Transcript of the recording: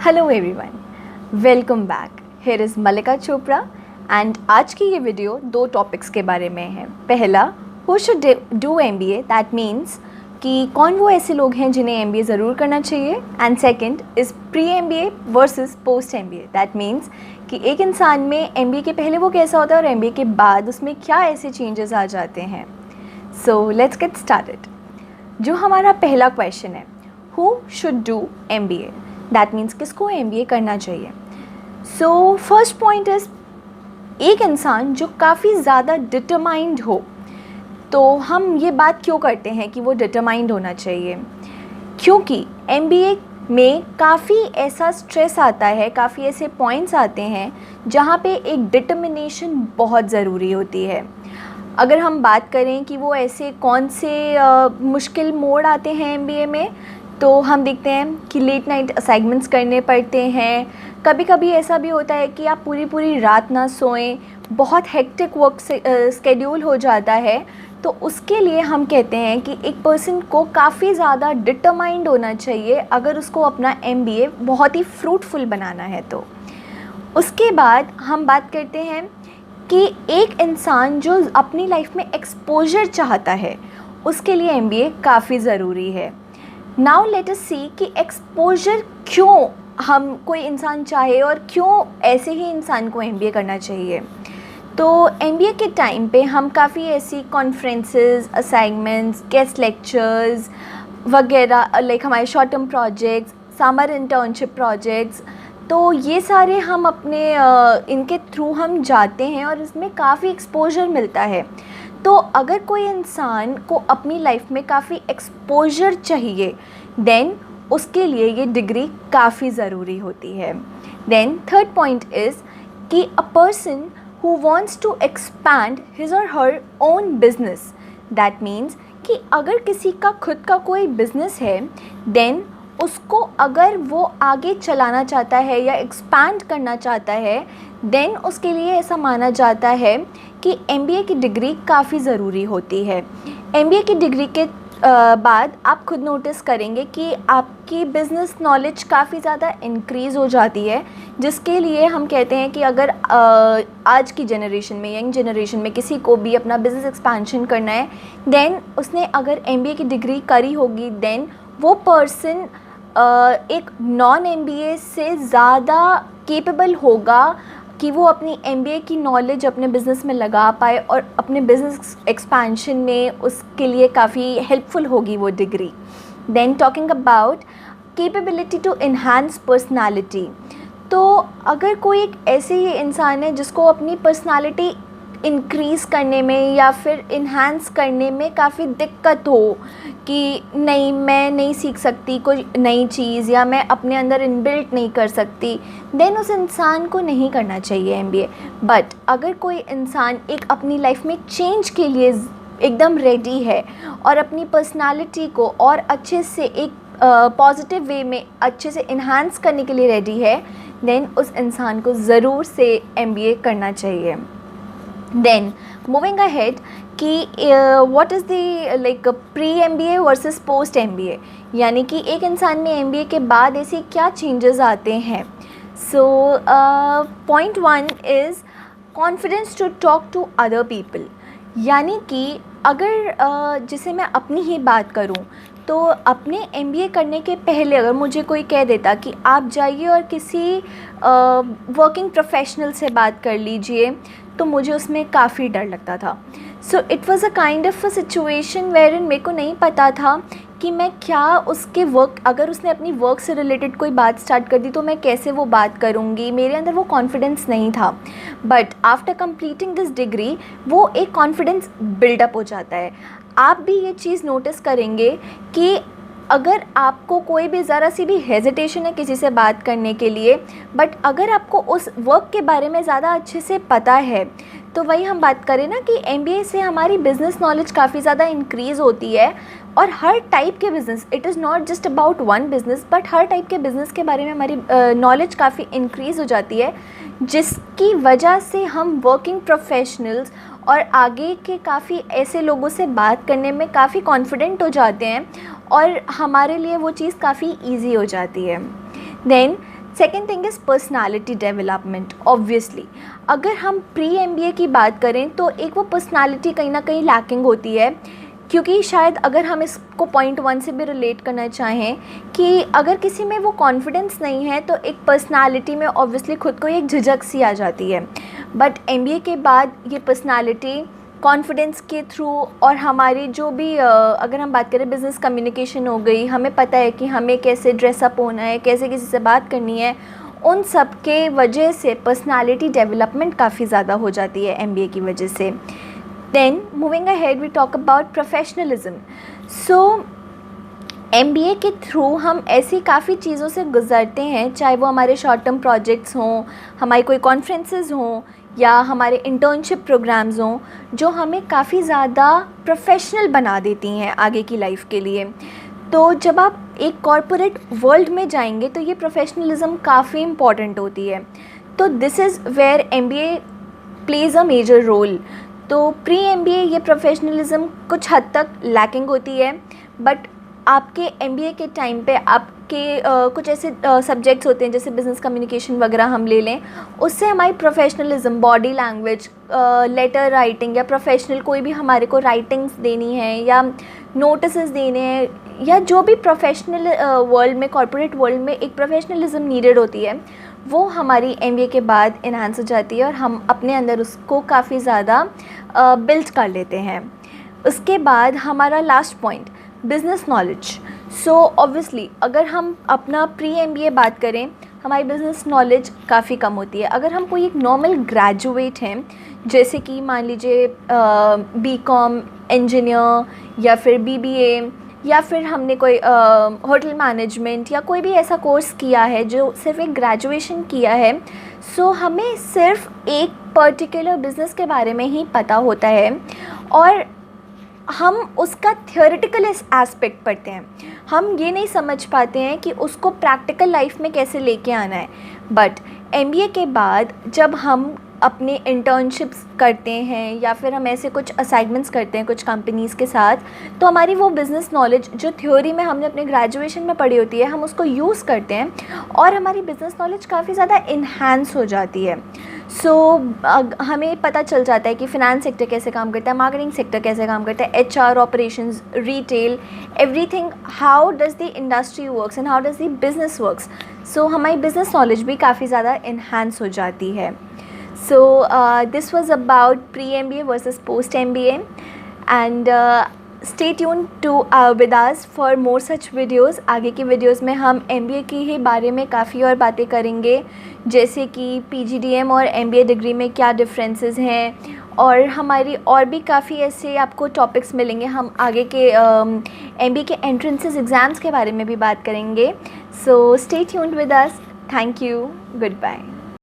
Hello everyone, welcome back. Here is Mallika Chopra and आज की ये वीडियो दो टॉपिक्स के बारे में है। पहला, who should do MBA, that means कि कौन वो ऐसे लोग हैं जिन्हें एमबीए ज़रूर करना चाहिए। And second is pre MBA versus post MBA, that means कि एक इंसान में एमबीए के पहले वो कैसा होता है और एमबीए के बाद उसमें क्या ऐसे चेंजेस आ जाते हैं। So let's get started. जो हमारा पहला क्वेश्चन है, who should do MBA, that means किसको एमबीए करना चाहिए। सो फर्स्ट पॉइंट इज़ एक इंसान जो काफ़ी ज़्यादा डिटरमाइंड हो। तो हम ये बात क्यों करते हैं कि वो डिटरमाइंड होना चाहिए, क्योंकि एमबीए में काफ़ी ऐसा स्ट्रेस आता है, काफ़ी ऐसे पॉइंट्स आते हैं जहाँ पे एक डिटर्मिनेशन बहुत ज़रूरी होती है। अगर हम बात करें कि वो ऐसे कौन से मुश्किल मोड़ आते हैं एमबीए में, तो हम देखते हैं कि लेट नाइट असाइनमेंट्स करने पड़ते हैं। कभी कभी ऐसा भी होता है कि आप पूरी पूरी रात ना सोएं, बहुत हेक्टिक वर्क स्केड्यूल हो जाता है। तो उसके लिए हम कहते हैं कि एक पर्सन को काफ़ी ज़्यादा डिटरमाइंड होना चाहिए अगर उसको अपना एमबीए बहुत ही फ्रूटफुल बनाना है। तो उसके बाद हम बात करते हैं कि एक इंसान जो अपनी लाइफ में एक्सपोजर चाहता है, उसके लिए एमबीए काफ़ी ज़रूरी है। नाउ लेट अस सी कि एक्सपोजर क्यों हम कोई इंसान चाहे और क्यों ऐसे ही इंसान को एमबीए करना चाहिए। तो एमबीए के टाइम पे हम काफ़ी ऐसी कॉन्फ्रेंसेस, असाइनमेंट्स, गेस्ट लेक्चर्स वगैरह, लाइक हमारे short term projects, summer internship projects, तो ये सारे हम अपने इनके थ्रू हम जाते हैं और इसमें काफ़ी एक्सपोजर मिलता है। तो अगर कोई इंसान को अपनी लाइफ में काफ़ी एक्सपोजर चाहिए, देन उसके लिए ये डिग्री काफ़ी ज़रूरी होती है। देन थर्ड पॉइंट इज़ कि a person who wants to expand his or her own business, that means कि अगर किसी का खुद का कोई बिजनेस है, देन उसको अगर वो आगे चलाना चाहता है या एक्सपैंड करना चाहता है, देन उसके लिए ऐसा माना जाता है कि एमबीए की डिग्री काफ़ी ज़रूरी होती है। एमबीए की डिग्री के बाद आप खुद नोटिस करेंगे कि आपकी बिज़नेस नॉलेज काफ़ी ज़्यादा इंक्रीज़ हो जाती है, जिसके लिए हम कहते हैं कि अगर आज की जनरेशन में, यंग जनरेशन में किसी को भी अपना बिज़नेस एक्सपेंशन करना है, देन उसने अगर एमबीए की डिग्री करी होगी, देन वो पर्सन एक नॉन एमबीए से ज़्यादा केपेबल होगा कि वो अपनी एमबीए की नॉलेज अपने बिज़नेस में लगा पाए और अपने बिज़नेस एक्सपेंशन में उसके लिए काफ़ी हेल्पफुल होगी वो degree. Then talking about capability to enhance personality, तो अगर कोई एक ऐसे ही इंसान है जिसको अपनी पर्सनालिटी इंक्रीज़ करने में या फिर इन्हांस करने में काफ़ी दिक्कत हो कि नहीं, मैं नहीं सीख सकती कोई नई चीज़, या मैं अपने अंदर इनबिल्ट नहीं कर सकती, देन उस इंसान को नहीं करना चाहिए एमबीए। बट अगर कोई इंसान एक अपनी लाइफ में चेंज के लिए एकदम रेडी है और अपनी पर्सनालिटी को और अच्छे से एक पॉजिटिव वे में अच्छे से इन्हांस करने के लिए रेडी है, देन उस इंसान को ज़रूर से एमबीए करना चाहिए। देन मूविंग अहेड कि what is the like pre MBA versus post MBA, यानी कि एक इंसान में एमबीए के बाद ऐसे क्या चेंजेस आते हैं। So point one is confidence to talk to other people, यानी कि अगर जैसे मैं अपनी ही बात करूं, तो अपने एमबीए करने के पहले अगर मुझे कोई कह देता कि आप जाइए और किसी वर्किंग प्रोफेशनल से बात कर लीजिए, तो मुझे उसमें काफ़ी डर लगता था। So it was a kind of a situation where मेरे को नहीं पता था कि मैं क्या उसके वर्क, अगर उसने अपनी वर्क से रिलेटेड कोई बात स्टार्ट कर दी तो मैं कैसे वो बात करूँगी, मेरे अंदर वो कॉन्फिडेंस नहीं था। But after completing this degree वो एक कॉन्फिडेंस बिल्डअप हो जाता है। आप भी ये चीज़ नोटिस करेंगे कि अगर आपको कोई भी ज़रा सी भी हेजिटेशन है किसी से बात करने के लिए, बट अगर आपको उस वर्क के बारे में ज़्यादा अच्छे से पता है, तो वही हम बात करें ना कि एमबीए से हमारी बिज़नेस नॉलेज काफ़ी ज़्यादा इंक्रीज़ होती है। और हर टाइप के business, it is not just about one business, but her type के बिज़नेस के बारे में हमारी नॉलेज काफ़ी इंक्रीज़ हो जाती है, जिसकी वजह से हम वर्किंग प्रोफेशनल्स और आगे के काफ़ी ऐसे लोगों से बात करने में काफ़ी कॉन्फिडेंट हो जाते हैं और हमारे लिए वो चीज़ काफ़ी ईजी हो जाती है। Then second thing is personality development. Obviously अगर हम प्री एमबीए की बात करें तो एक वो पर्सनालिटी कहीं ना कहीं लैकिंग होती है, क्योंकि शायद अगर हम इसको पॉइंट 1 से भी रिलेट करना चाहें कि अगर किसी में वो कॉन्फिडेंस नहीं है तो एक पर्सनालिटी में ऑब्वियसली खुद को एक झिझक सी आ जाती है। बट एमबीए के बाद ये पर्सनालिटी कॉन्फिडेंस के थ्रू और हमारी जो भी अगर हम बात करें बिज़नेस कम्युनिकेशन हो गई, हमें पता है कि हमें कैसे ड्रेसअप होना है, कैसे किसी से बात करनी है, उन सब के वजह से पर्सनालिटी डेवलपमेंट काफ़ी ज़्यादा हो जाती है एमबीए की वजह से। Then moving ahead we talk about professionalism. So MBA के थ्रू हम ऐसी काफ़ी चीज़ों से गुज़रते हैं, चाहे वो हमारे शॉर्ट टर्म प्रोजेक्ट्स हों, हमारी कोई कॉन्फ्रेंसेस हों या हमारे इंटर्नशिप प्रोग्राम्स हों, जो हमें काफ़ी ज़्यादा प्रोफेशनल बना देती हैं आगे की लाइफ के लिए। तो जब आप एक कॉरपोरेट वर्ल्ड में जाएंगे तो ये प्रोफेशनलिज्म काफ़ी इम्पॉर्टेंट होती है। तो this is where MBA plays a major role. तो प्री एमबीए ये प्रोफेशनलिज्म कुछ हद तक लैकिंग होती है, बट आपके एमबीए के टाइम पे आपके कुछ ऐसे सब्जेक्ट्स होते हैं जैसे बिज़नेस कम्युनिकेशन वगैरह हम ले लें, उससे हमारी professionalism, body language, letter writing या प्रोफेशनल कोई भी हमारे को राइटिंग्स देनी है या नोटिसेस देने हैं या जो भी प्रोफेशनल वर्ल्ड में, कॉर्पोरेट वर्ल्ड में एक प्रोफेशनलिज्म नीडेड होती है, वो हमारी एमबीए के बाद इन्हांस हो जाती है और हम अपने अंदर उसको काफ़ी ज़्यादा बिल्ड कर लेते हैं। उसके बाद हमारा last point business knowledge. So obviously अगर हम अपना प्री एमबीए बात करें, हमारी बिज़नेस नॉलेज काफ़ी कम होती है। अगर हम कोई एक नॉर्मल ग्रेजुएट हैं, जैसे कि मान लीजिए बीकॉम इंजीनियर या फिर बीबीए या फिर हमने कोई होटल मैनेजमेंट या कोई भी ऐसा कोर्स किया है जो सिर्फ एक ग्रेजुएशन किया है, सो हमें सिर्फ एक पर्टिकुलर बिज़नेस के बारे में ही पता होता है और हम उसका थियोरेटिकल एस्पेक्ट पढ़ते हैं। हम ये नहीं समझ पाते हैं कि उसको प्रैक्टिकल लाइफ में कैसे लेके आना है। बट एमबीए के बाद जब हम अपने इंटर्नशिप्स करते हैं या फिर हम ऐसे कुछ असाइनमेंट्स करते हैं कुछ कंपनीज़ के साथ, तो हमारी वो बिज़नेस नॉलेज जो थ्योरी में हमने अपने ग्रेजुएशन में पढ़ी होती है, हम उसको यूज़ करते हैं और हमारी बिज़नेस नॉलेज काफ़ी ज़्यादा इन्हांस हो जाती है। सो हमें पता चल जाता है कि फ़िनांस सेक्टर कैसे काम करता है, मार्केटिंग सेक्टर कैसे काम करता है, HR, operations, retail, everything, how does the industry works and how does the business works. So हमारी बिज़नेस नॉलेज भी काफ़ी ज़्यादा इन्हांस हो जाती है। So this was about pre-MBA versus post-MBA, and stay tuned to with us for more such videos. आगे की videos में हम MBA की ही बारे में काफ़ी और बातें करेंगे, जैसे कि PGDM और MBA डिग्री में क्या डिफरेंसेस हैं और हमारी और भी काफ़ी ऐसे आपको टॉपिक्स मिलेंगे। हम आगे के MBA के एंट्रेंसेस एग्ज़ाम्स के बारे में भी बात करेंगे। So stay tuned with us. Thank you. Goodbye.